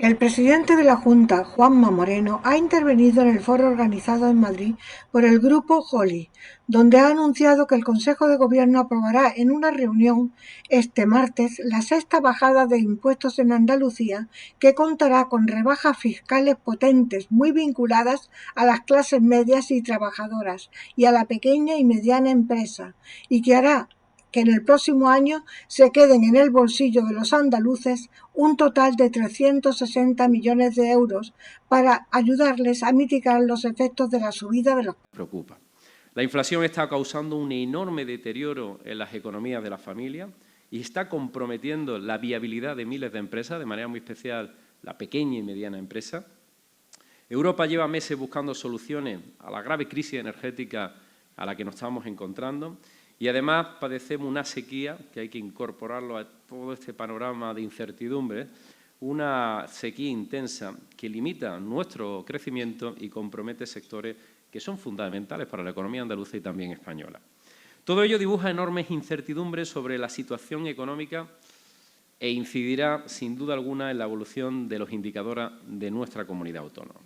El presidente de la Junta, Juanma Moreno, ha intervenido en el foro organizado en Madrid por el Grupo Jolly, donde ha anunciado que el Consejo de Gobierno aprobará en una reunión este martes la sexta bajada de impuestos en Andalucía, que contará con rebajas fiscales potentes muy vinculadas a las clases medias y trabajadoras y a la pequeña y mediana empresa, y que hará que en el próximo año se queden en el bolsillo de los andaluces un total de 360 millones de euros para ayudarles a mitigar los efectos de la subida de los preocupa. La inflación está causando un enorme deterioro en las economías de las familias y está comprometiendo la viabilidad de miles de empresas, de manera muy especial la pequeña y mediana empresa. Europa lleva meses buscando soluciones a la grave crisis energética a la que nos estamos encontrando y además padecemos una sequía que hay que incorporarlo a todo este panorama de incertidumbre, una sequía intensa que limita nuestro crecimiento y compromete sectores que son fundamentales para la economía andaluza y también española. Todo ello dibuja enormes incertidumbres sobre la situación económica e incidirá, sin duda alguna, en la evolución de los indicadores de nuestra comunidad autónoma.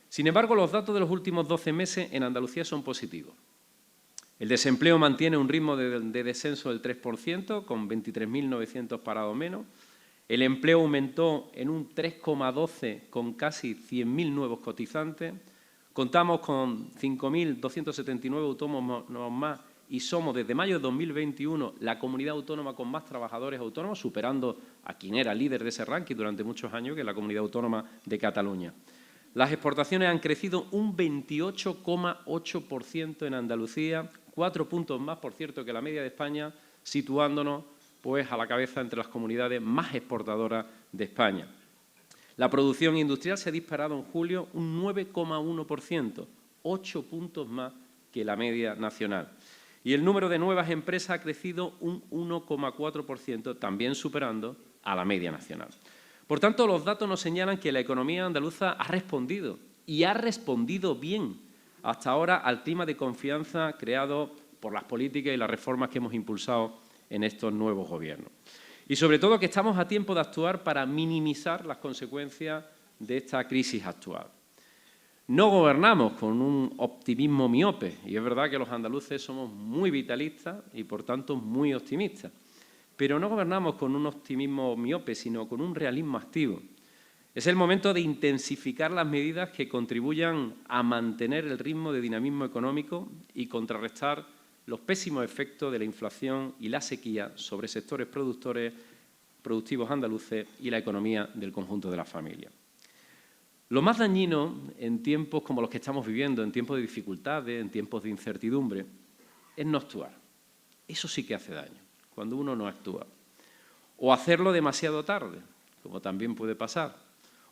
Sin embargo, los datos de los últimos 12 meses en Andalucía son positivos. El desempleo mantiene un ritmo de descenso del 3%, con 23.900 parados menos. El empleo aumentó en un 3,12 con casi 100.000 nuevos cotizantes. Contamos con 5.279 autónomos más y somos desde mayo de 2021 la comunidad autónoma con más trabajadores autónomos, superando a quien era líder de ese ranking durante muchos años, que es la comunidad autónoma de Cataluña. Las exportaciones han crecido un 28,8% en Andalucía, 4 puntos más, por cierto, que la media de España, situándonos pues, a la cabeza entre las comunidades más exportadoras de España. La producción industrial se ha disparado en julio un 9,1%, 8 puntos más que la media nacional. Y el número de nuevas empresas ha crecido un 1,4%, también superando a la media nacional. Por tanto, los datos nos señalan que la economía andaluza ha respondido, y ha respondido bien, hasta ahora al clima de confianza creado por las políticas y las reformas que hemos impulsado en estos nuevos gobiernos. Y sobre todo que estamos a tiempo de actuar para minimizar las consecuencias de esta crisis actual. No gobernamos con un optimismo miope, y es verdad que los andaluces somos muy vitalistas y, por tanto, muy optimistas. Pero no gobernamos con un optimismo miope, sino con un realismo activo. Es el momento de intensificar las medidas que contribuyan a mantener el ritmo de dinamismo económico y contrarrestar los pésimos efectos de la inflación y la sequía sobre sectores productivos andaluces y la economía del conjunto de la familia. Lo más dañino en tiempos como los que estamos viviendo, en tiempos de dificultades, en tiempos de incertidumbre, es no actuar. Eso sí que hace daño, cuando uno no actúa. O hacerlo demasiado tarde, como también puede pasar.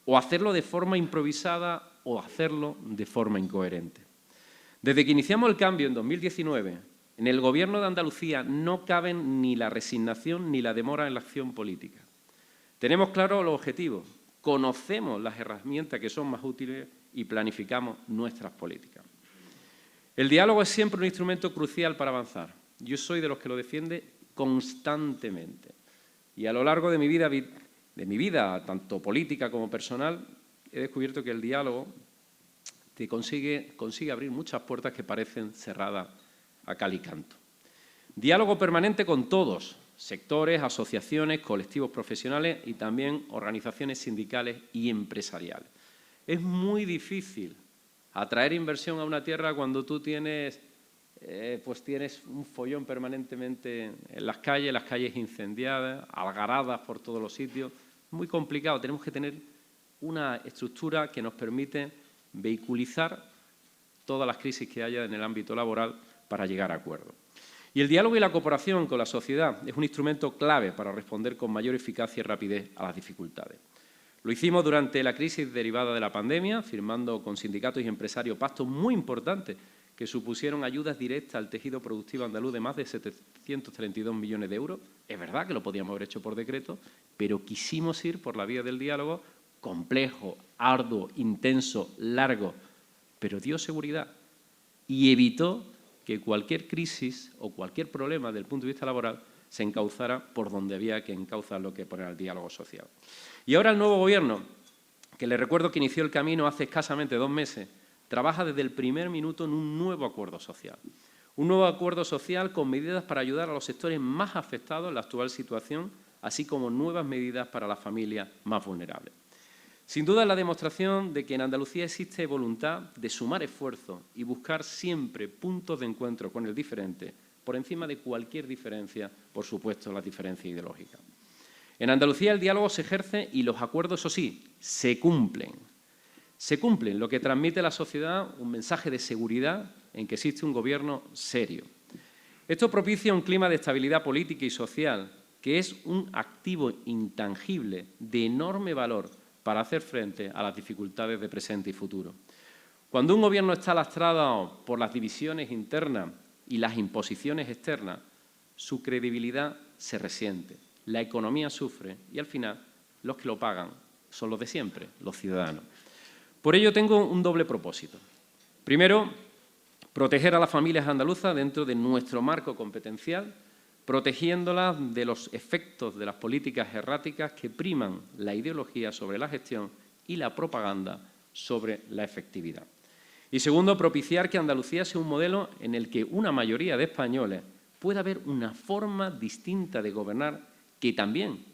O hacerlo de forma improvisada o hacerlo de forma incoherente. Desde que iniciamos el cambio en 2019, en el Gobierno de Andalucía no caben ni la resignación ni la demora en la acción política. Tenemos claros los objetivos, conocemos las herramientas que son más útiles y planificamos nuestras políticas. El diálogo es siempre un instrumento crucial para avanzar. Yo soy de los que lo defiende constantemente. Y a lo largo de mi vida, tanto política como personal, he descubierto que el diálogo te consigue abrir muchas puertas que parecen cerradas a cal y canto. Diálogo permanente con todos, sectores, asociaciones, colectivos profesionales y también organizaciones sindicales y empresariales. Es muy difícil atraer inversión a una tierra cuando tú tienes un follón permanentemente en las calles incendiadas, algaradas por todos los sitios. Es muy complicado, tenemos que tener una estructura que nos permite vehiculizar todas las crisis que haya en el ámbito laboral para llegar a acuerdos. Y el diálogo y la cooperación con la sociedad es un instrumento clave para responder con mayor eficacia y rapidez a las dificultades. Lo hicimos durante la crisis derivada de la pandemia, firmando con sindicatos y empresarios pactos muy importantes que supusieron ayudas directas al tejido productivo andaluz de más de 732 millones de euros. Es verdad que lo podíamos haber hecho por decreto, pero quisimos ir por la vía del diálogo, complejo, arduo, intenso, largo, pero dio seguridad y evitó que cualquier crisis o cualquier problema desde el punto de vista laboral se encauzara por donde había que encauzarlo, que poner al diálogo social. Y ahora el nuevo Gobierno que les recuerdo que inició el camino hace escasamente 2 meses, trabaja desde el primer minuto en un nuevo acuerdo social. Un nuevo acuerdo social con medidas para ayudar a los sectores más afectados en la actual situación, así como nuevas medidas para las familias más vulnerables. Sin duda es la demostración de que en Andalucía existe voluntad de sumar esfuerzos y buscar siempre puntos de encuentro con el diferente, por encima de cualquier diferencia, por supuesto, las diferencias ideológicas. En Andalucía el diálogo se ejerce y los acuerdos, eso sí, se cumplen. Se cumplen, lo que transmite a la sociedad un mensaje de seguridad en que existe un gobierno serio. Esto propicia un clima de estabilidad política y social que es un activo intangible de enorme valor para hacer frente a las dificultades de presente y futuro. Cuando un gobierno está lastrado por las divisiones internas y las imposiciones externas, su credibilidad se resiente, la economía sufre y, al final, los que lo pagan son los de siempre, los ciudadanos. Por ello, tengo un doble propósito. Primero, proteger a las familias andaluzas dentro de nuestro marco competencial, protegiéndolas de los efectos de las políticas erráticas que priman la ideología sobre la gestión y la propaganda sobre la efectividad. Y segundo, propiciar que Andalucía sea un modelo en el que una mayoría de españoles pueda ver una forma distinta de gobernar que también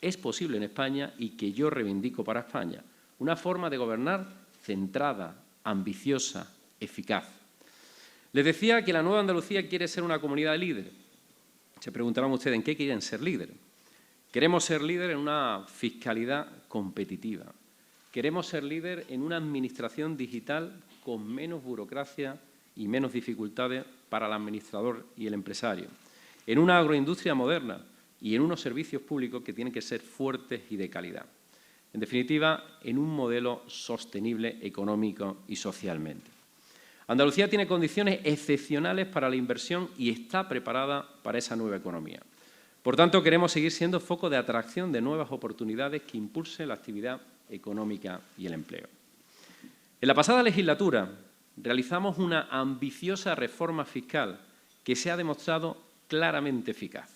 es posible en España y que yo reivindico para España. Una forma de gobernar centrada, ambiciosa, eficaz. Les decía que la nueva Andalucía quiere ser una comunidad de líderes. Se preguntarán ustedes, ¿en qué quieren ser líderes? Queremos ser líderes en una fiscalidad competitiva. Queremos ser líderes en una administración digital con menos burocracia y menos dificultades para el administrador y el empresario. En una agroindustria moderna y en unos servicios públicos que tienen que ser fuertes y de calidad. En definitiva, en un modelo sostenible económico y socialmente. Andalucía tiene condiciones excepcionales para la inversión y está preparada para esa nueva economía. Por tanto, queremos seguir siendo foco de atracción de nuevas oportunidades que impulsen la actividad económica y el empleo. En la pasada legislatura realizamos una ambiciosa reforma fiscal que se ha demostrado claramente eficaz.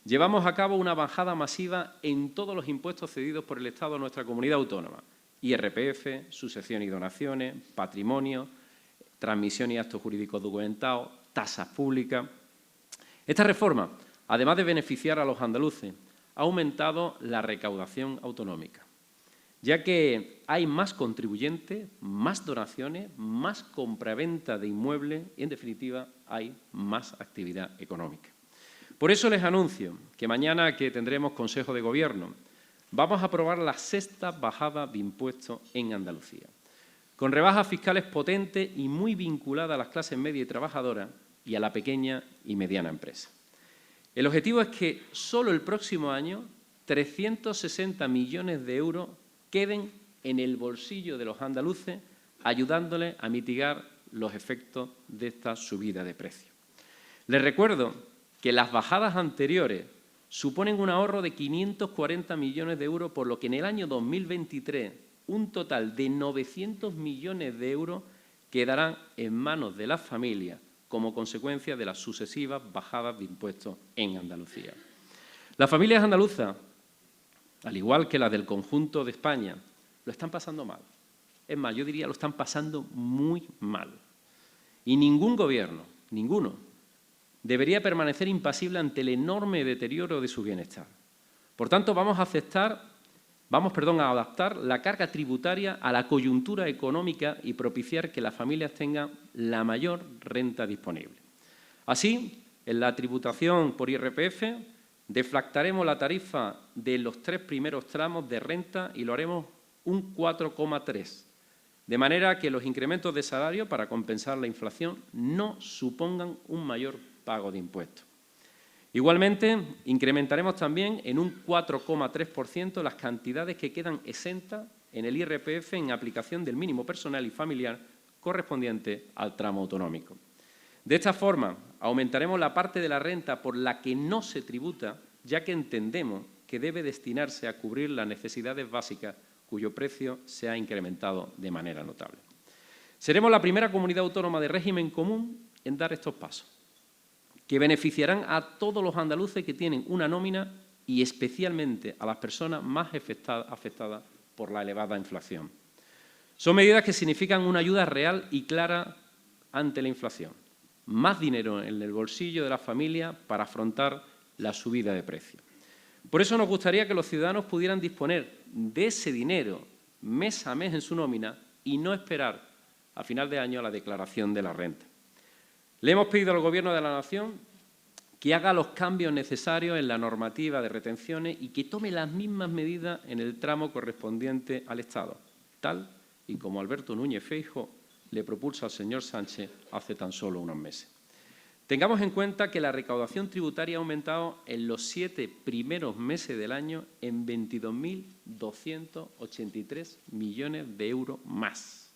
Llevamos a cabo una bajada masiva en todos los impuestos cedidos por el Estado a nuestra comunidad autónoma: IRPF, sucesión y donaciones, patrimonio, transmisión y actos jurídicos documentados, tasas públicas. Esta reforma, además de beneficiar a los andaluces, ha aumentado la recaudación autonómica, ya que hay más contribuyentes, más donaciones, más compraventa de inmuebles y, en definitiva, hay más actividad económica. Por eso les anuncio que mañana, que tendremos Consejo de Gobierno, vamos a aprobar la 6ª bajada de impuestos en Andalucía, con rebajas fiscales potentes y muy vinculadas a las clases media y trabajadoras y a la pequeña y mediana empresa. El objetivo es que solo el próximo año 360 millones de euros queden en el bolsillo de los andaluces, ayudándoles a mitigar los efectos de esta subida de precios. Les recuerdo que las bajadas anteriores suponen un ahorro de 540 millones de euros, por lo que en el año 2023 un total de 900 millones de euros quedarán en manos de las familias como consecuencia de las sucesivas bajadas de impuestos en Andalucía. Las familias andaluzas, al igual que las del conjunto de España, lo están pasando mal. Es más, yo diría lo están pasando muy mal. Y ningún gobierno, ninguno, debería permanecer impasible ante el enorme deterioro de su bienestar. Por tanto, vamos a adaptar la carga tributaria a la coyuntura económica y propiciar que las familias tengan la mayor renta disponible. Así, en la tributación por IRPF, deflactaremos la tarifa de los 3 primeros tramos de renta y lo haremos un 4,3, de manera que los incrementos de salario para compensar la inflación no supongan un mayor pago de impuestos. Igualmente, incrementaremos también en un 4,3% las cantidades que quedan exentas en el IRPF en aplicación del mínimo personal y familiar correspondiente al tramo autonómico. De esta forma, aumentaremos la parte de la renta por la que no se tributa, ya que entendemos que debe destinarse a cubrir las necesidades básicas cuyo precio se ha incrementado de manera notable. Seremos la primera comunidad autónoma de régimen común en dar estos pasos, que beneficiarán a todos los andaluces que tienen una nómina y especialmente a las personas más afectadas por la elevada inflación. Son medidas que significan una ayuda real y clara ante la inflación. Más dinero en el bolsillo de la familia para afrontar la subida de precios. Por eso nos gustaría que los ciudadanos pudieran disponer de ese dinero mes a mes en su nómina y no esperar a final de año a la declaración de la renta. Le hemos pedido al Gobierno de la Nación que haga los cambios necesarios en la normativa de retenciones y que tome las mismas medidas en el tramo correspondiente al Estado, tal y como Alberto Núñez Feijóo le propuso al señor Sánchez hace tan solo unos meses. Tengamos en cuenta que la recaudación tributaria ha aumentado en los 7 primeros meses del año en 22.283 millones de euros más.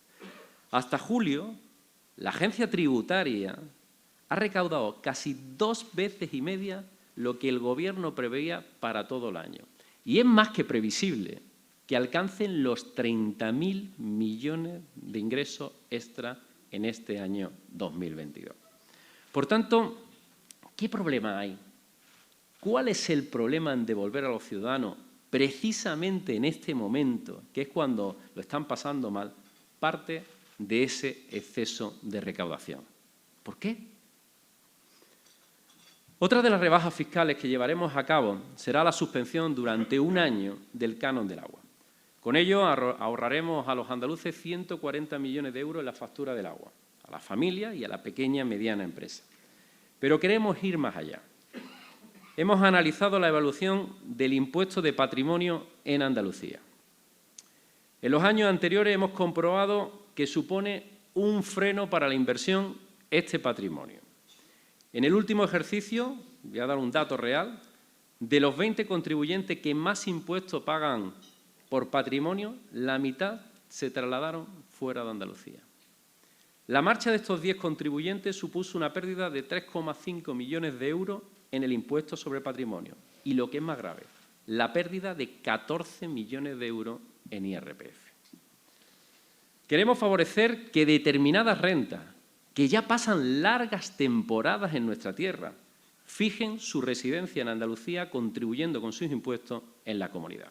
Hasta julio, la agencia tributaria ha recaudado casi 2 veces y media lo que el Gobierno preveía para todo el año. Y es más que previsible que alcancen los 30.000 millones de ingresos extra en este año 2022. Por tanto, ¿qué problema hay? ¿Cuál es el problema en devolver a los ciudadanos, precisamente en este momento, que es cuando lo están pasando mal, parte de ese exceso de recaudación? ¿Por qué? Otra de las rebajas fiscales que llevaremos a cabo será la suspensión durante un año del canon del agua. Con ello ahorraremos a los andaluces 140 millones de euros en la factura del agua, a la familia y a la pequeña y mediana empresa. Pero queremos ir más allá. Hemos analizado la evolución del impuesto de patrimonio en Andalucía. En los años anteriores hemos comprobado que supone un freno para la inversión este patrimonio. En el último ejercicio, voy a dar un dato real, de los 20 contribuyentes que más impuestos pagan por patrimonio, la mitad se trasladaron fuera de Andalucía. La marcha de estos 10 contribuyentes supuso una pérdida de 3,5 millones de euros en el impuesto sobre patrimonio. Y lo que es más grave, la pérdida de 14 millones de euros en IRPF. Queremos favorecer que determinadas rentas, que ya pasan largas temporadas en nuestra tierra, fijen su residencia en Andalucía contribuyendo con sus impuestos en la comunidad.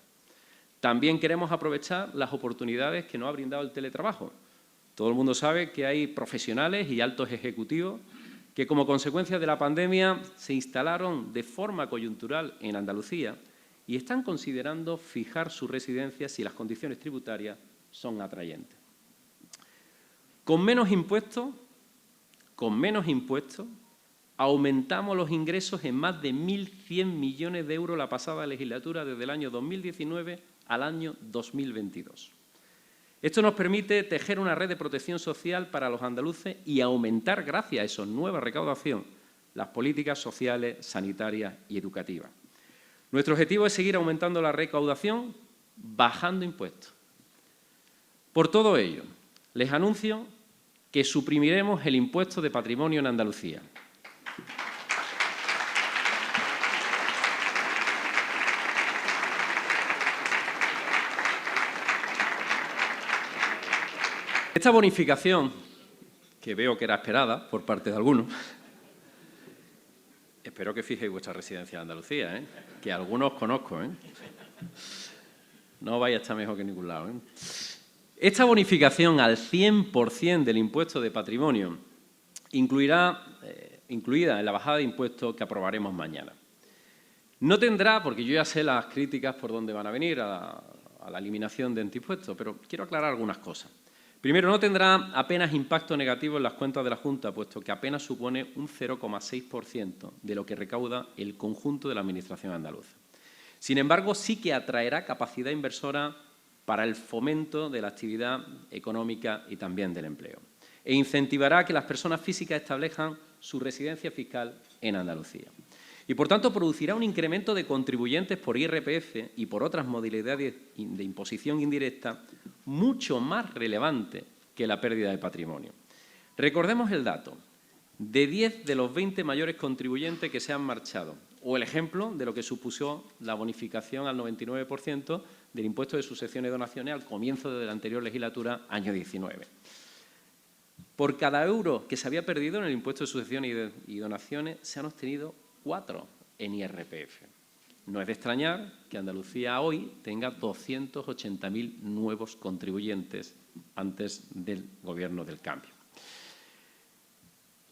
También queremos aprovechar las oportunidades que nos ha brindado el teletrabajo. Todo el mundo sabe que hay profesionales y altos ejecutivos que, como consecuencia de la pandemia, se instalaron de forma coyuntural en Andalucía y están considerando fijar su residencia si las condiciones tributarias son atrayentes. Con menos impuestos, aumentamos los ingresos en más de 1.100 millones de euros la pasada legislatura, desde el año 2019 al año 2022. Esto nos permite tejer una red de protección social para los andaluces y aumentar, gracias a esa nueva recaudación, las políticas sociales, sanitarias y educativas. Nuestro objetivo es seguir aumentando la recaudación, bajando impuestos. Por todo ello, les anuncio que suprimiremos el impuesto de patrimonio en Andalucía. Esta bonificación, que veo que era esperada por parte de algunos, espero que fijéis vuestra residencia en Andalucía, que algunos conozco. No vais a estar mejor que en ningún lado. Esta bonificación al 100% del impuesto de patrimonio incluida en la bajada de impuestos que aprobaremos mañana. No tendrá, porque yo ya sé las críticas por dónde van a venir a la eliminación de antiimpuestos, pero quiero aclarar algunas cosas. Primero, no tendrá apenas impacto negativo en las cuentas de la Junta, puesto que apenas supone un 0,6% de lo que recauda el conjunto de la Administración andaluza. Sin embargo, sí que atraerá capacidad inversora para el fomento de la actividad económica y también del empleo, e incentivará que las personas físicas establezcan su residencia fiscal en Andalucía. Y, por tanto, producirá un incremento de contribuyentes por IRPF y por otras modalidades de imposición indirecta mucho más relevante que la pérdida de patrimonio. Recordemos el dato de 10 de los 20 mayores contribuyentes que se han marchado, o el ejemplo de lo que supuso la bonificación al 99% del impuesto de sucesiones y donaciones al comienzo de la anterior legislatura, año 19. Por cada euro que se había perdido en el impuesto de sucesiones y donaciones, se han obtenido 4 en IRPF. No es de extrañar que Andalucía hoy tenga 280.000 nuevos contribuyentes antes del Gobierno del Cambio.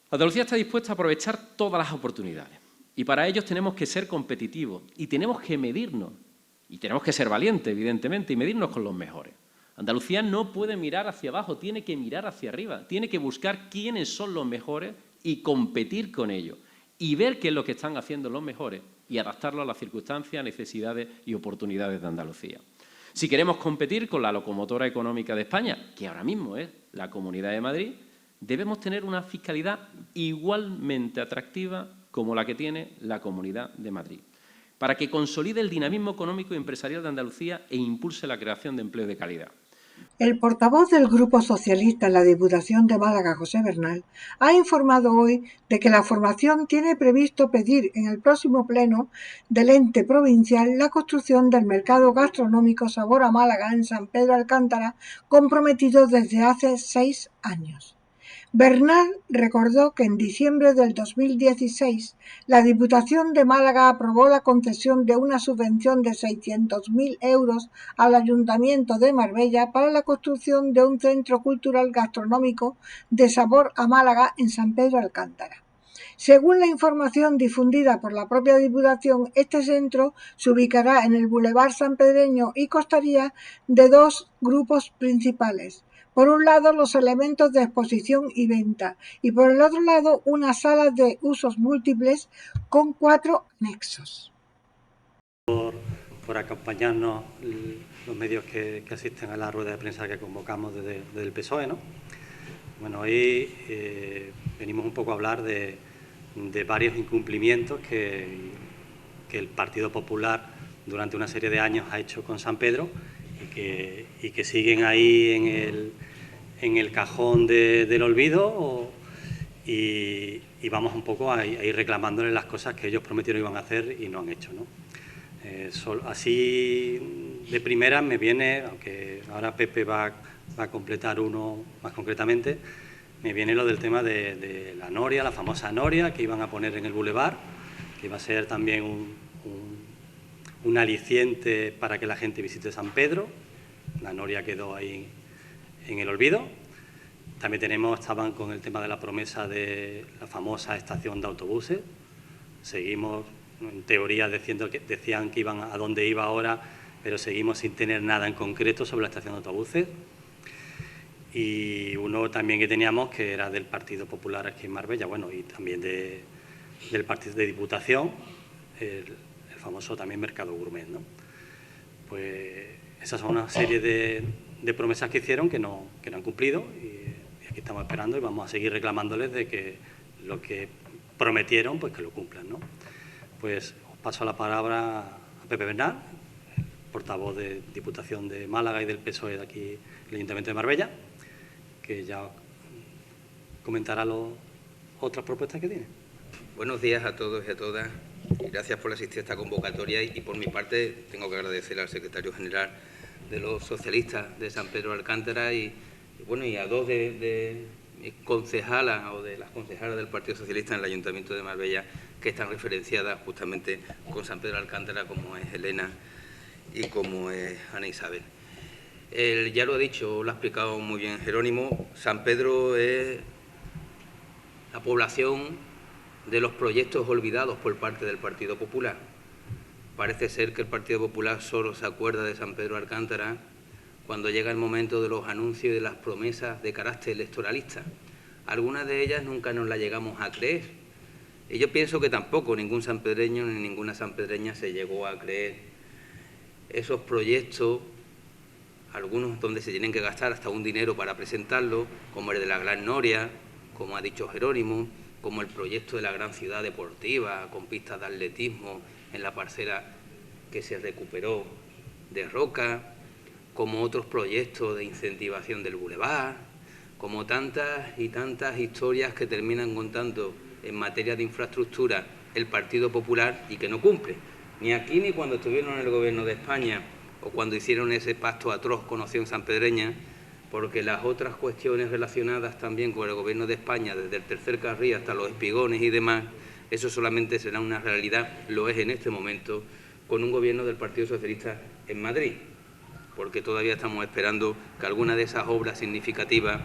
Andalucía está dispuesta a aprovechar todas las oportunidades y para ello tenemos que ser competitivos y tenemos que medirnos y tenemos que ser valientes, evidentemente, y medirnos con los mejores. Andalucía no puede mirar hacia abajo, tiene que mirar hacia arriba, tiene que buscar quiénes son los mejores y competir con ellos y ver qué es lo que están haciendo los mejores y adaptarlo a las circunstancias, necesidades y oportunidades de Andalucía. Si queremos competir con la locomotora económica de España, que ahora mismo es la Comunidad de Madrid, debemos tener una fiscalidad igualmente atractiva como la que tiene la Comunidad de Madrid, para que consolide el dinamismo económico y empresarial de Andalucía e impulse la creación de empleo de calidad. El portavoz del Grupo Socialista en la Diputación de Málaga, José Bernal, ha informado hoy de que la formación tiene previsto pedir en el próximo pleno del ente provincial la construcción del mercado gastronómico Sabor a Málaga en San Pedro Alcántara, comprometido desde hace 6 años. Bernal recordó que en diciembre del 2016 la Diputación de Málaga aprobó la concesión de una subvención de 600.000 euros al Ayuntamiento de Marbella para la construcción de un centro cultural gastronómico de Sabor a Málaga en San Pedro Alcántara. Según la información difundida por la propia Diputación, este centro se ubicará en el Boulevard sanpedreño y constaría de 2 grupos principales. Por un lado, los elementos de exposición y venta, y por el otro lado, una sala de usos múltiples con 4 anexos. Por acompañarnos los medios que asisten a la rueda de prensa que convocamos desde el PSOE, ¿no? Bueno, hoy venimos un poco a hablar de varios incumplimientos que el Partido Popular durante una serie de años ha hecho con San Pedro y que siguen ahí en el cajón del olvido y vamos un poco a ir reclamándoles las cosas que ellos prometieron iban a hacer y no han hecho, ¿no? Así de primera me viene, aunque ahora Pepe va a completar uno más concretamente, me viene lo del tema de la noria, la famosa noria que iban a poner en el bulevar, que va a ser también un aliciente para que la gente visite San Pedro. La noria quedó ahí en el olvido. También estaban con el tema de la promesa de la famosa estación de autobuses. Seguimos, en teoría, decían que iban a dónde iba ahora, pero seguimos sin tener nada en concreto sobre la estación de autobuses. Y uno también que teníamos, que era del Partido Popular aquí en Marbella, bueno, y también del Partido de Diputación, el famoso también Mercado Gourmet, ¿no? Pues esas son una serie de promesas que hicieron que no han cumplido y aquí estamos esperando y vamos a seguir reclamándoles de que lo que prometieron, pues que lo cumplan, ¿no? Pues os paso la palabra a Pepe Bernal, portavoz de Diputación de Málaga y del PSOE de aquí, el Ayuntamiento de Marbella, que ya comentará otras propuestas que tiene. Buenos días a todos y a todas. Gracias por asistir a esta convocatoria y por mi parte tengo que agradecer al secretario general de los socialistas de San Pedro Alcántara y a dos de mis concejalas o de las concejalas del Partido Socialista en el Ayuntamiento de Marbella que están referenciadas justamente con San Pedro Alcántara, como es Elena y como es Ana Isabel. Ya lo ha dicho, lo ha explicado muy bien Jerónimo, San Pedro es la población de los proyectos olvidados por parte del Partido Popular. Parece ser que el Partido Popular solo se acuerda de San Pedro Alcántara cuando llega el momento de los anuncios y de las promesas de carácter electoralista. Algunas de ellas nunca nos las llegamos a creer. Y yo pienso que tampoco ningún sanpedreño ni ninguna sanpedreña se llegó a creer esos proyectos, algunos donde se tienen que gastar hasta un dinero para presentarlo, como el de la Gran Noria, como ha dicho Jerónimo, como el proyecto de la gran ciudad deportiva con pistas de atletismo en la parcela que se recuperó de Roca, como otros proyectos de incentivación del bulevar, como tantas y tantas historias que terminan contando en materia de infraestructura el Partido Popular y que no cumple, ni aquí ni cuando estuvieron en el Gobierno de España o cuando hicieron ese pacto atroz con Opción Sanpedreña, porque las otras cuestiones relacionadas también con el Gobierno de España, desde el tercer carril hasta los espigones y demás, eso solamente será una realidad, lo es en este momento, con un gobierno del Partido Socialista en Madrid, porque todavía estamos esperando que alguna de esas obras significativas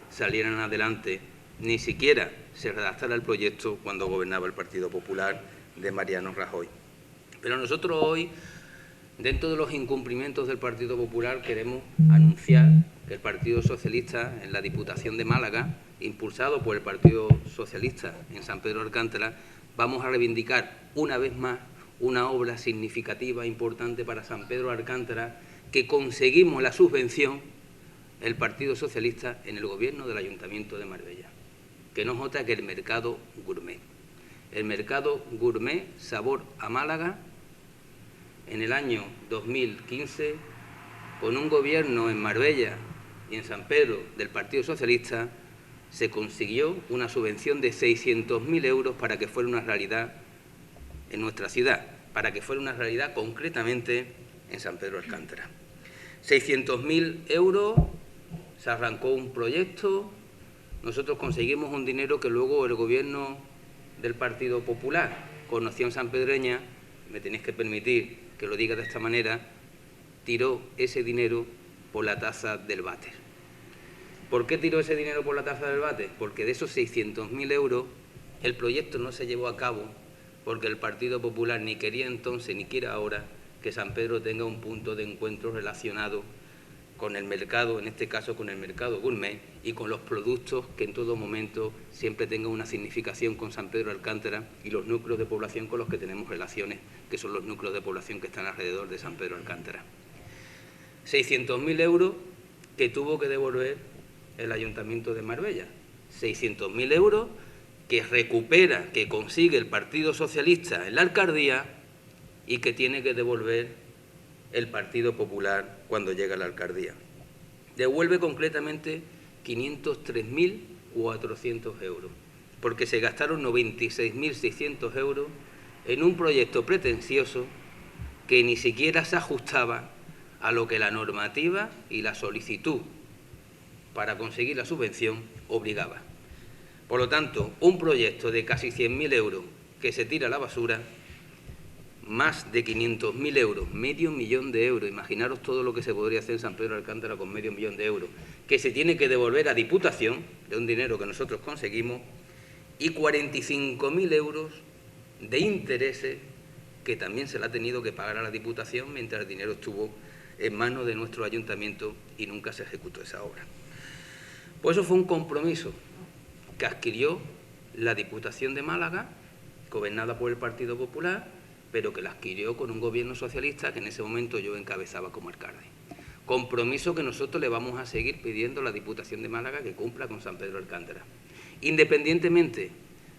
salieran adelante. Ni siquiera se redactara el proyecto cuando gobernaba el Partido Popular de Mariano Rajoy. Pero nosotros hoy, dentro de los incumplimientos del Partido Popular, queremos anunciar que el Partido Socialista en la Diputación de Málaga, impulsado por el Partido Socialista en San Pedro de Alcántara, vamos a reivindicar una vez más una obra significativa, importante para San Pedro de Alcántara, que conseguimos la subvención el Partido Socialista en el gobierno del Ayuntamiento de Marbella, que no es otra que el Mercado Gourmet. El Mercado Gourmet Sabor a Málaga, en el año 2015, con un gobierno en Marbella y en San Pedro del Partido Socialista, se consiguió una subvención de 600.000 euros para que fuera una realidad en nuestra ciudad, para que fuera una realidad concretamente en San Pedro de Alcántara. 600.000 euros, se arrancó un proyecto, nosotros conseguimos un dinero que luego el gobierno del Partido Popular, con Nación sanpedreña, me tenéis que permitir que lo diga de esta manera, tiró ese dinero por la taza del váter. ¿Por qué tiró ese dinero por la taza del váter? Porque de esos 600.000 euros el proyecto no se llevó a cabo porque el Partido Popular ni quería entonces ni quiere ahora que San Pedro tenga un punto de encuentro relacionado con el mercado, en este caso con el mercado gourmet, y con los productos que en todo momento siempre tengan una significación con San Pedro de Alcántara y los núcleos de población con los que tenemos relaciones, que son los núcleos de población que están alrededor de San Pedro de Alcántara. 600.000 euros que tuvo que devolver el Ayuntamiento de Marbella. 600.000 euros que recupera, que consigue el Partido Socialista en la alcaldía y que tiene que devolver el Partido Popular cuando llega a la alcaldía. Devuelve concretamente 503.400 euros, porque se gastaron 96.600 euros en un proyecto pretencioso que ni siquiera se ajustaba a lo que la normativa y la solicitud para conseguir la subvención obligaba. Por lo tanto, un proyecto de casi 100.000 euros que se tira a la basura, más de 500.000 euros, medio millón de euros, imaginaros todo lo que se podría hacer en San Pedro de Alcántara con medio millón de euros, que se tiene que devolver a Diputación, de un dinero que nosotros conseguimos, y 45.000 euros de intereses que también se le ha tenido que pagar a la Diputación mientras el dinero estuvo en manos de nuestro ayuntamiento y nunca se ejecutó esa obra. Pues eso fue un compromiso que adquirió la Diputación de Málaga, gobernada por el Partido Popular, pero que la adquirió con un gobierno socialista que en ese momento yo encabezaba como alcalde. Compromiso que nosotros le vamos a seguir pidiendo a la Diputación de Málaga que cumpla con San Pedro de Alcántara. Independientemente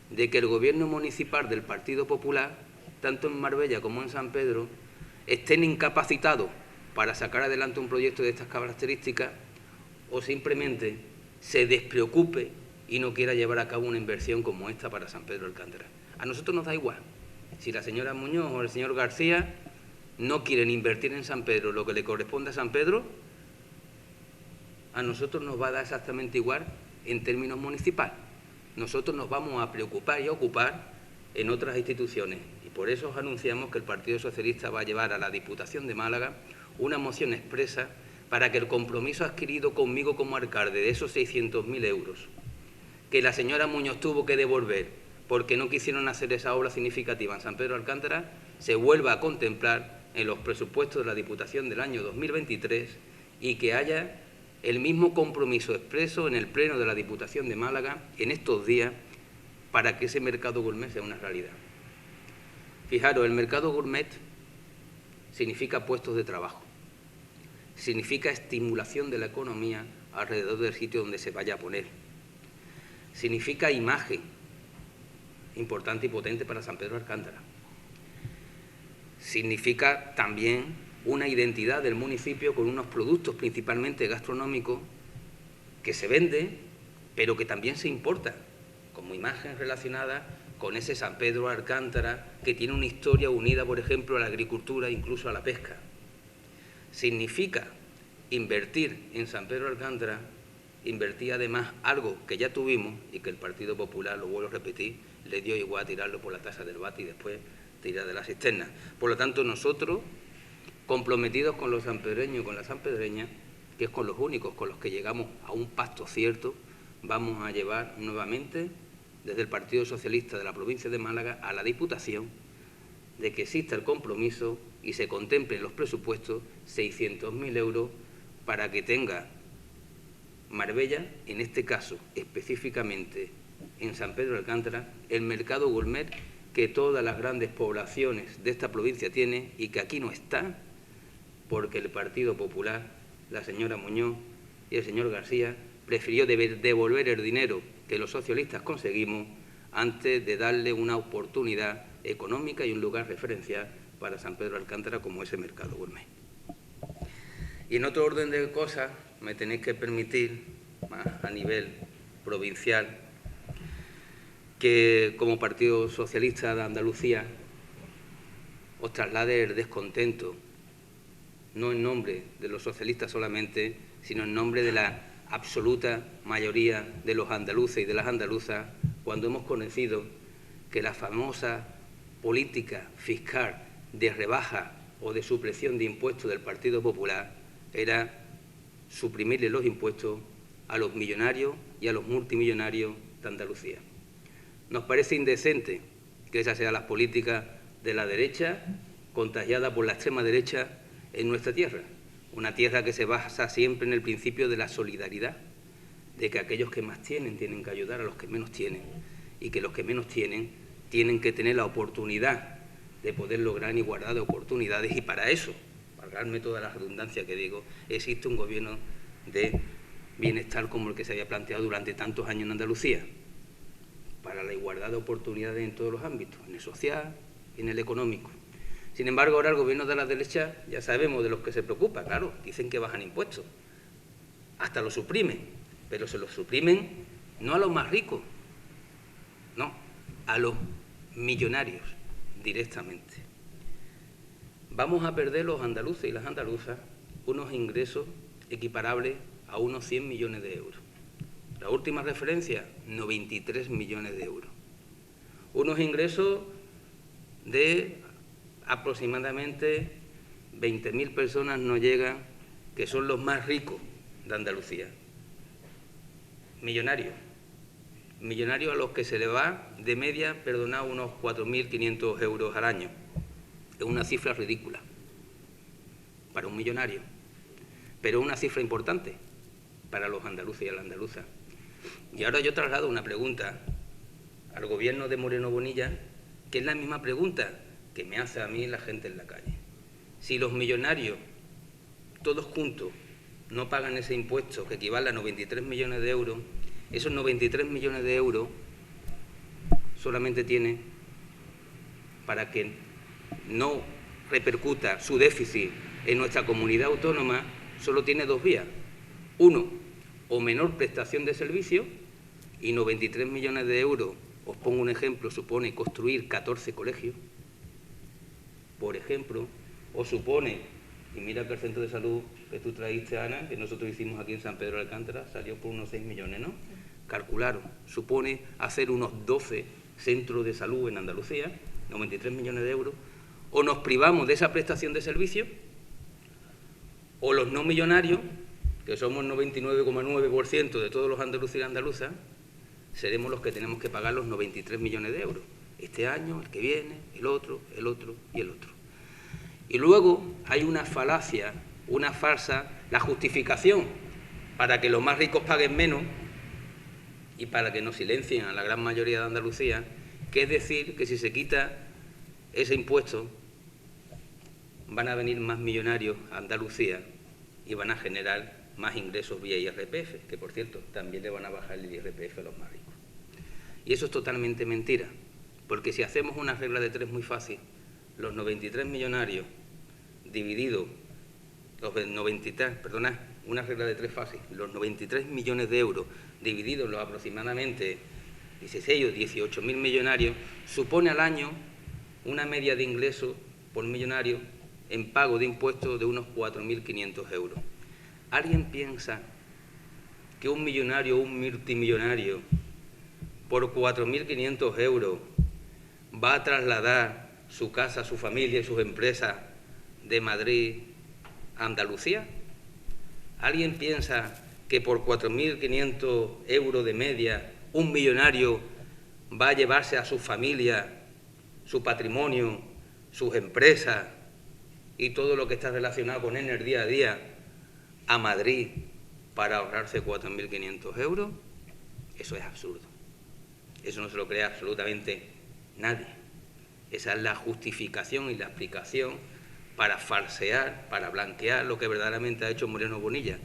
de que el gobierno municipal del Partido Popular, tanto en Marbella como en San Pedro, estén incapacitados para sacar adelante un proyecto de estas características o simplemente se despreocupe y no quiera llevar a cabo una inversión como esta para San Pedro de Alcántara. A nosotros nos da igual. Si la señora Muñoz o el señor García no quieren invertir en San Pedro lo que le corresponde a San Pedro, a nosotros nos va a dar exactamente igual en términos municipales. Nosotros nos vamos a preocupar y a ocupar en otras instituciones y por eso os anunciamos que el Partido Socialista va a llevar a la Diputación de Málaga una moción expresa para que el compromiso adquirido conmigo como alcalde de esos 600.000 euros que la señora Muñoz tuvo que devolver porque no quisieron hacer esa obra significativa en San Pedro de Alcántara, se vuelva a contemplar en los presupuestos de la Diputación del año 2023 y que haya el mismo compromiso expreso en el Pleno de la Diputación de Málaga en estos días para que ese mercado gourmet sea una realidad. Fijaros, el mercado gourmet significa puestos de trabajo, significa estimulación de la economía alrededor del sitio donde se vaya a poner, significa imagen importante y potente para San Pedro de Alcántara. Significa también una identidad del municipio con unos productos principalmente gastronómicos que se venden, pero que también se importan, como imagen relacionada con ese San Pedro de Alcántara que tiene una historia unida, por ejemplo, a la agricultura e incluso a la pesca. Significa invertir en San Pedro de Alcántara, invertir además algo que ya tuvimos y que el Partido Popular, lo vuelvo a repetir, le dio igual tirarlo por la tasa del váter y después tirar de la cisterna. Por lo tanto, nosotros, comprometidos con los sanpedreños y con la sanpedreña, que es con los únicos con los que llegamos a un pacto cierto, vamos a llevar nuevamente desde el Partido Socialista de la provincia de Málaga a la Diputación de que exista el compromiso y se contemple en los presupuestos 600.000 euros para que tenga Marbella, en este caso específicamente en San Pedro de Alcántara, el mercado gourmet que todas las grandes poblaciones de esta provincia tienen y que aquí no está porque el Partido Popular, la señora Muñoz y el señor García prefirió devolver el dinero que los socialistas conseguimos antes de darle una oportunidad económica y un lugar referencial para San Pedro de Alcántara como ese mercado gourmet. Y en otro orden de cosas, me tenéis que permitir, más a nivel provincial, que como Partido Socialista de Andalucía os traslade el descontento, no en nombre de los socialistas solamente, sino en nombre de la absoluta mayoría de los andaluces y de las andaluzas, cuando hemos conocido que la famosa política fiscal de rebaja o de supresión de impuestos del Partido Popular era suprimirle los impuestos a los millonarios y a los multimillonarios de Andalucía. Nos parece indecente que esa sea la política de la derecha, contagiada por la extrema derecha en nuestra tierra. Una tierra que se basa siempre en el principio de la solidaridad, de que aquellos que más tienen que ayudar a los que menos tienen y que los que menos tienen que tener la oportunidad de poder lograr igualdad de oportunidades y para eso, valgarme toda la redundancia que digo, existe un gobierno de bienestar como el que se había planteado durante tantos años en Andalucía, para la igualdad de oportunidades en todos los ámbitos, en el social y en el económico. Sin embargo, ahora el gobierno de la derecha, ya sabemos de los que se preocupa, claro, dicen que bajan impuestos, hasta los suprimen, pero se los suprimen no a los más ricos, no, a los millonarios directamente. Vamos a perder los andaluces y las andaluzas unos ingresos equiparables a unos 100 millones de euros. La última referencia, 93 millones de euros. Unos ingresos de aproximadamente 20.000 personas no llegan, que son los más ricos de Andalucía. Millonarios. Millonarios a los que se le va de media, perdonad, unos 4.500 euros al año. Es una cifra ridícula para un millonario, pero una cifra importante para los andaluces y las andaluzas. Y ahora yo traslado una pregunta al gobierno de Moreno Bonilla, que es la misma pregunta que me hace a mí la gente en la calle. Si los millonarios, todos juntos, no pagan ese impuesto que equivale a 93 millones de euros, esos 93 millones de euros solamente tiene para que no repercuta su déficit en nuestra comunidad autónoma, solo tiene dos vías. Uno, o menor prestación de servicio, y 93 millones de euros, os pongo un ejemplo, supone construir 14 colegios, por ejemplo, o supone, y mira que el centro de salud que tú traíste, Ana, que nosotros hicimos aquí en San Pedro de Alcántara, salió por unos 6 millones, ¿no? Calcularon, supone hacer unos 12 centros de salud en Andalucía, 93 millones de euros, o nos privamos de esa prestación de servicio, o los no millonarios, que somos el 99,9% de todos los andaluces y andaluzas, seremos los que tenemos que pagar los 93 millones de euros. Este año, el que viene, el otro y el otro. Y luego hay una falacia, una farsa, la justificación para que los más ricos paguen menos y para que nos silencien a la gran mayoría de Andalucía, que es decir que si se quita ese impuesto van a venir más millonarios a Andalucía y van a generar más ingresos vía IRPF, que por cierto también le van a bajar el IRPF a los más ricos. Y eso es totalmente mentira, porque si hacemos una regla de tres muy fácil, los 93 millonarios divididos, una regla de tres fácil, los 93 millones de euros divididos en los aproximadamente 16 o 18.000 millonarios, supone al año una media de ingresos por millonario en pago de impuestos de unos 4.500 euros. ¿Alguien piensa que un millonario o un multimillonario por 4.500 euros va a trasladar su casa, su familia y sus empresas de Madrid a Andalucía? ¿Alguien piensa que por 4.500 euros de media un millonario va a llevarse a su familia, su patrimonio, sus empresas y todo lo que está relacionado con él en el día a día a Madrid para ahorrarse 4.500 euros? Eso es absurdo. Eso no se lo cree absolutamente nadie. Esa es la justificación y la explicación para falsear, para blanquear lo que verdaderamente ha hecho Moreno Bonilla,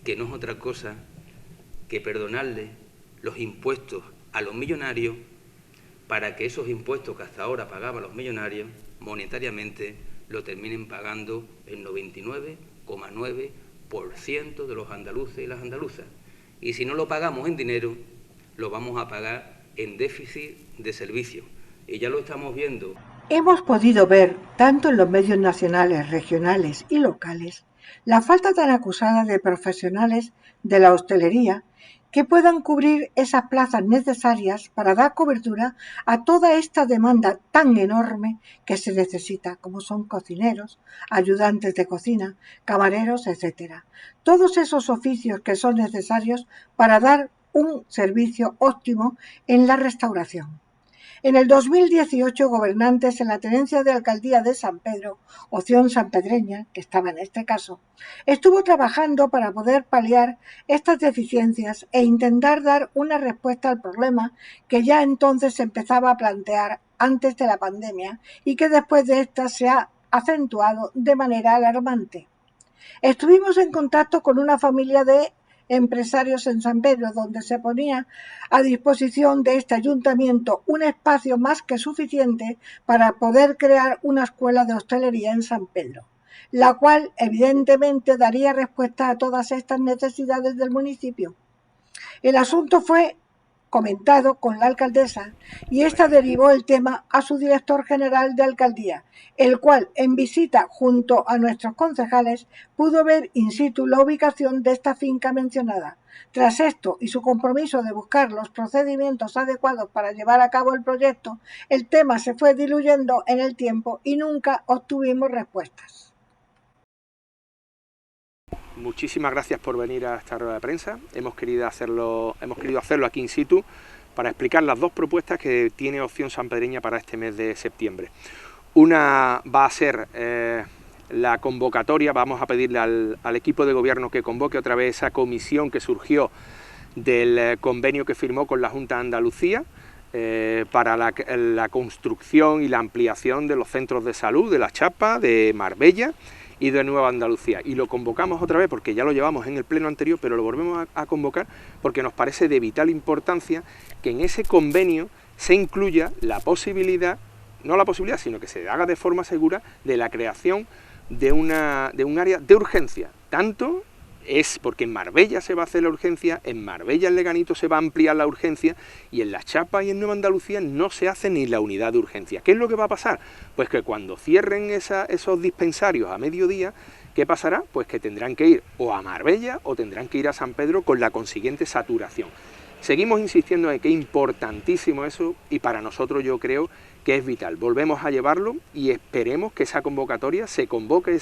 que no es otra cosa que perdonarle los impuestos a los millonarios para que esos impuestos que hasta ahora pagaban los millonarios, monetariamente, lo terminen pagando el 99,9% de los andaluces y las andaluzas. Y si no lo pagamos en dinero, lo vamos a pagar en déficit de servicio. Y ya lo estamos viendo. Hemos podido ver, tanto en los medios nacionales, regionales y locales, la falta tan acusada de profesionales de la hostelería que puedan cubrir esas plazas necesarias para dar cobertura a toda esta demanda tan enorme que se necesita, como son cocineros, ayudantes de cocina, camareros, etc. Todos esos oficios que son necesarios para dar un servicio óptimo en la restauración. En el 2018, gobernantes en la tenencia de alcaldía de San Pedro, opción sanpedreña, que estaba en este caso, estuvo trabajando para poder paliar estas deficiencias e intentar dar una respuesta al problema que ya entonces se empezaba a plantear antes de la pandemia y que después de esta se ha acentuado de manera alarmante. Estuvimos en contacto con una familia de empresarios en San Pedro, donde se ponía a disposición de este ayuntamiento un espacio más que suficiente para poder crear una escuela de hostelería en San Pedro, la cual evidentemente daría respuesta a todas estas necesidades del municipio. El asunto fue comentado con la alcaldesa y ésta derivó el tema a su director general de alcaldía, el cual en visita junto a nuestros concejales pudo ver in situ la ubicación de esta finca mencionada. Tras esto y su compromiso de buscar los procedimientos adecuados para llevar a cabo el proyecto, el tema se fue diluyendo en el tiempo y nunca obtuvimos respuestas. Muchísimas gracias por venir a esta rueda de prensa. Hemos querido hacerlo aquí in situ para explicar las dos propuestas que tiene Opción Sanpedreña para este mes de septiembre. Una va a ser la convocatoria, vamos a pedirle al equipo de gobierno que convoque otra vez esa comisión que surgió del convenio que firmó con la Junta de Andalucía para la construcción y la ampliación de los centros de salud de La Chapa, de Marbella y de Nueva Andalucía, y lo convocamos otra vez porque ya lo llevamos en el pleno anterior, pero lo volvemos a convocar porque nos parece de vital importancia que en ese convenio se incluya la posibilidad, no la posibilidad, sino que se haga de forma segura de la creación de un área de urgencia, tanto es porque en Marbella se va a hacer la urgencia, en Marbella, en Leganito, se va a ampliar la urgencia, y en La Chapa y en Nueva Andalucía no se hace ni la unidad de urgencia. ¿Qué es lo que va a pasar? Pues que cuando cierren esos dispensarios a mediodía, ¿qué pasará? Pues que tendrán que ir o a Marbella o tendrán que ir a San Pedro con la consiguiente saturación. Seguimos insistiendo en que es importantísimo eso, y para nosotros yo creo que es vital. Volvemos a llevarlo y esperemos que esa convocatoria se convoque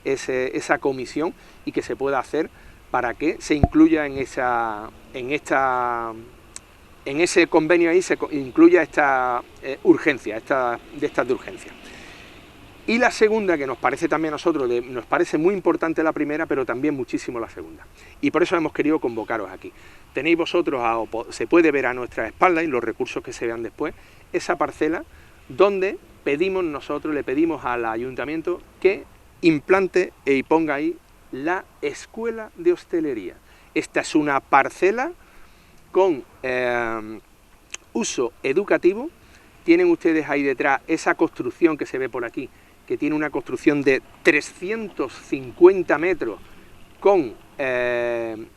esa comisión y que se pueda hacer para que se incluya en ese convenio ahí, se incluya esta urgencia, de estas de urgencia. Y la segunda, que nos parece también a nosotros, nos parece muy importante la primera, pero también muchísimo la segunda. Y por eso hemos querido convocaros aquí. Tenéis vosotros, se puede ver a nuestra espalda, y los recursos que se vean después, esa parcela donde le pedimos al ayuntamiento que implante y ponga ahí la escuela de hostelería. Esta es una parcela con uso educativo. Tienen ustedes ahí detrás esa construcción que se ve por aquí, que tiene una construcción de 350 metros con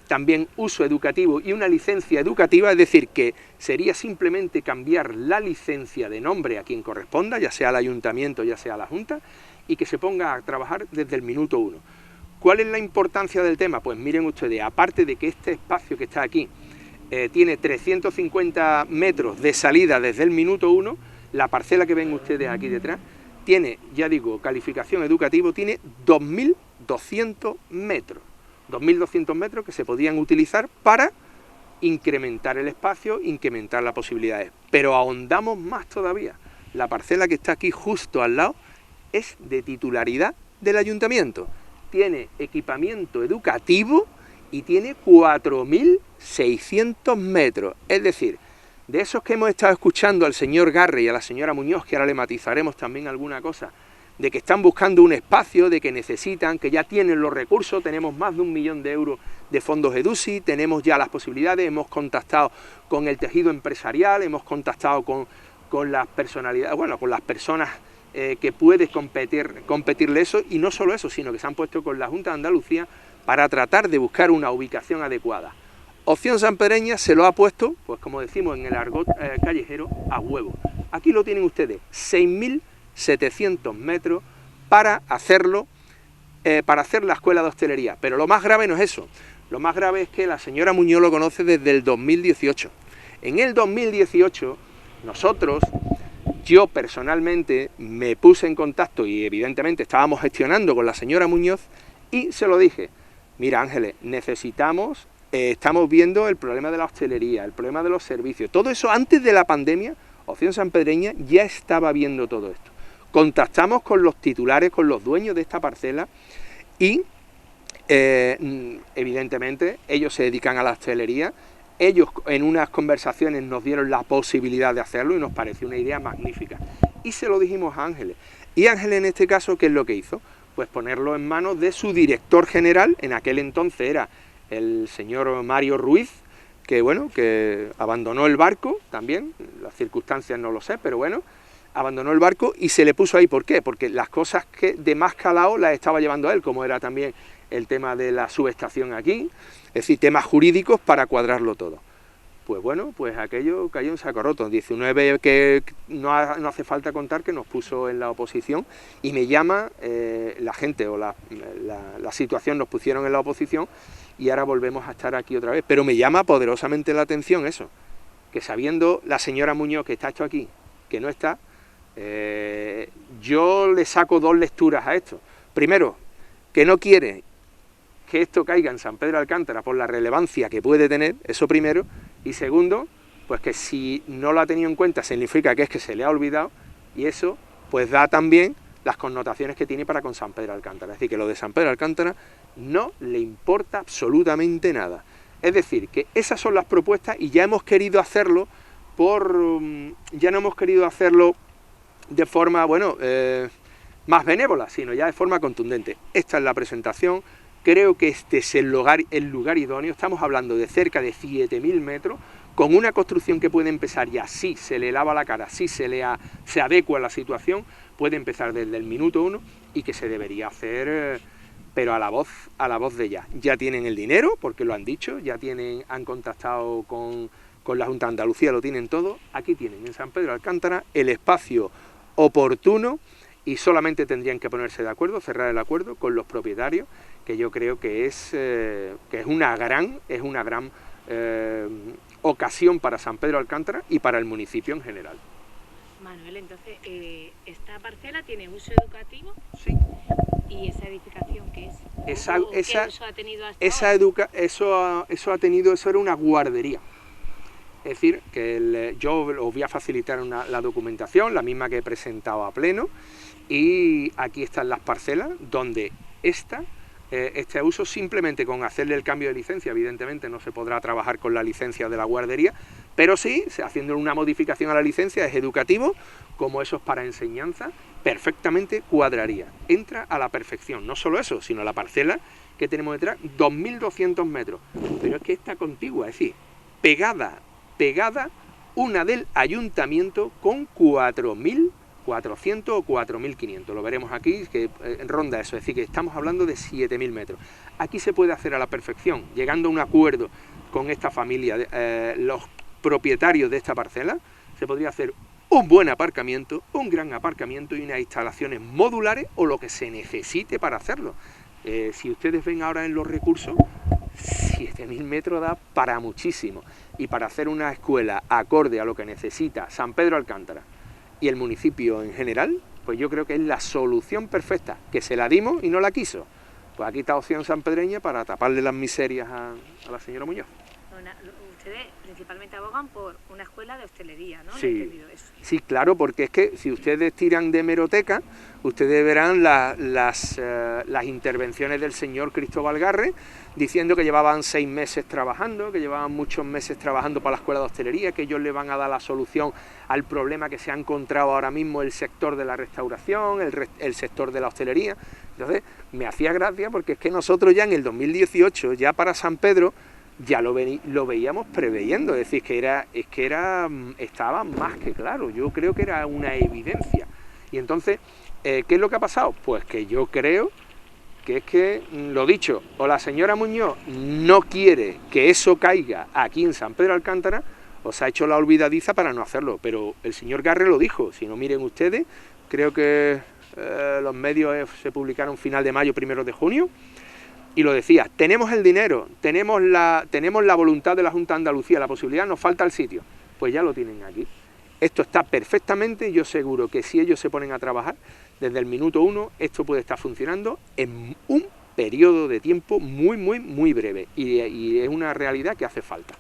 también uso educativo y una licencia educativa, es decir, que sería simplemente cambiar la licencia de nombre a quien corresponda, ya sea al ayuntamiento, ya sea a la Junta, y que se ponga a trabajar desde el minuto 1. ¿Cuál es la importancia del tema? Pues miren ustedes, aparte de que este espacio que está aquí tiene 350 metros de salida desde el minuto 1, La parcela que ven ustedes aquí detrás tiene, ya digo, calificación educativo, tiene 2.200 metros. 2.200 metros que se podían utilizar para incrementar el espacio, incrementar las posibilidades. Pero ahondamos más todavía. La parcela que está aquí justo al lado es de titularidad del ayuntamiento. Tiene equipamiento educativo y tiene 4.600 metros. Es decir, de esos que hemos estado escuchando al señor Garre y a la señora Muñoz, que ahora le matizaremos también alguna cosa, de que están buscando un espacio, de que necesitan, que ya tienen los recursos, tenemos más de 1 millón de euros de fondos EDUSI, tenemos ya las posibilidades, hemos contactado con el tejido empresarial, hemos contactado con las personalidades, bueno, con las personas que pueden competirle eso, y no solo eso, sino que se han puesto con la Junta de Andalucía para tratar de buscar una ubicación adecuada. Opción sanpereña se lo ha puesto, pues como decimos en el argot callejero, a huevo. Aquí lo tienen ustedes, 6.700 metros para hacerlo, para hacer la escuela de hostelería. Pero lo más grave no es eso, lo más grave es que la señora Muñoz lo conoce desde el 2018. En el 2018, nosotros, yo personalmente, me puse en contacto y evidentemente estábamos gestionando con la señora Muñoz y se lo dije, mira Ángeles, necesitamos... estamos viendo el problema de la hostelería, el problema de los servicios, todo eso antes de la pandemia. Opción sanpedreña ya estaba viendo todo esto. Contactamos con los titulares, con los dueños de esta parcela y evidentemente ellos se dedican a la hostelería. Ellos en unas conversaciones nos dieron la posibilidad de hacerlo y nos pareció una idea magnífica. Y se lo dijimos a Ángeles. Y Ángeles en este caso, ¿qué es lo que hizo? Pues ponerlo en manos de su director general, en aquel entonces era el señor Mario Ruiz, que bueno, que abandonó el barco también, las circunstancias no lo sé, pero bueno, abandonó el barco y se le puso ahí. ¿Por qué? Porque las cosas que de más calado las estaba llevando él, como era también el tema de la subestación aquí, es decir, temas jurídicos para cuadrarlo todo. Pues bueno, pues aquello cayó en saco roto. 19 que no hace falta contar que nos puso en la oposición y me llama la gente o la situación nos pusieron en la oposición y ahora volvemos a estar aquí otra vez. Pero me llama poderosamente la atención eso, que sabiendo la señora Muñoz que está esto aquí, que no está, yo le saco dos lecturas a esto. Primero, que no quiere que esto caiga en San Pedro de Alcántara por la relevancia que puede tener, eso primero, y segundo, pues que si no lo ha tenido en cuenta significa que es que se le ha olvidado, y eso pues da también las connotaciones que tiene para con San Pedro de Alcántara, es decir, que lo de San Pedro de Alcántara no le importa absolutamente nada. Es decir, que esas son las propuestas y ya hemos querido hacerlo ya no hemos querido hacerlo de forma, bueno, más benévola, sino ya de forma contundente. Esta es la presentación. Creo que este es el lugar idóneo. Estamos hablando de cerca de 7.000 metros, con una construcción que puede empezar ya, si se le lava la cara, si se adecua a la situación, puede empezar desde el minuto 1 y que se debería hacer, pero a la voz de ya. Ya tienen el dinero, porque lo han dicho, ya han contactado con la Junta de Andalucía, lo tienen todo. Aquí tienen en San Pedro de Alcántara el espacio oportuno y solamente tendrían que ponerse de acuerdo, cerrar el acuerdo con los propietarios, que yo creo que es una gran ocasión para San Pedro de Alcántara y para el municipio en general. Manuel, entonces, ¿esta parcela tiene uso educativo? Sí. ¿Y esa edificación qué es? ¿Qué uso ha tenido hasta ahora? Eso era una guardería. Es decir, que yo os voy a facilitar la documentación, la misma que he presentado a pleno, y aquí están las parcelas donde este uso, simplemente con hacerle el cambio de licencia, evidentemente no se podrá trabajar con la licencia de la guardería, pero sí, haciendo una modificación a la licencia, es educativo, como eso es para enseñanza, perfectamente cuadraría, entra a la perfección. No solo eso, sino la parcela que tenemos detrás, 2.200 metros, pero es que está contigua, es decir, pegada una del ayuntamiento con 4.400 o 4.500, lo veremos aquí, que ronda eso, es decir, que estamos hablando de 7.000 metros. Aquí se puede hacer a la perfección, llegando a un acuerdo con esta familia, los propietarios de esta parcela, se podría hacer un buen aparcamiento, un gran aparcamiento y unas instalaciones modulares o lo que se necesite para hacerlo. Si ustedes ven ahora en los recursos, 7.000 metros da para muchísimo, y para hacer una escuela acorde a lo que necesita San Pedro de Alcántara y el municipio en general, pues yo creo que es la solución perfecta, que se la dimos y no la quiso. Pues aquí está Opción Sanpedreña para taparle las miserias a la señora Muñoz. Ustedes principalmente abogan por una escuela de hostelería, ¿no? Sí, sí, claro, porque es que si ustedes tiran de hemeroteca, ustedes verán las intervenciones del señor Cristóbal Garre diciendo que llevaban 6 meses trabajando, que llevaban muchos meses trabajando para la escuela de hostelería, que ellos le van a dar la solución al problema que se ha encontrado ahora mismo el sector de la restauración, el sector de la hostelería. Entonces, me hacía gracia porque es que nosotros ya en el 2018, ya para San Pedro, ya lo veíamos preveyendo, es decir, estaba más que claro, yo creo que era una evidencia. Y entonces, ¿qué es lo que ha pasado? Pues que yo creo que es que, lo dicho, o la señora Muñoz no quiere que eso caiga aquí en San Pedro Alcántara, o se ha hecho la olvidadiza para no hacerlo, pero el señor Garre lo dijo, si no miren ustedes, creo que los medios se publicaron final de mayo, 1 de junio, y lo decía, tenemos el dinero, tenemos la voluntad de la Junta de Andalucía, la posibilidad, nos falta el sitio, pues ya lo tienen aquí. Esto está perfectamente, yo seguro que si ellos se ponen a trabajar, desde el minuto 1, esto puede estar funcionando en un periodo de tiempo muy breve, y es una realidad que hace falta.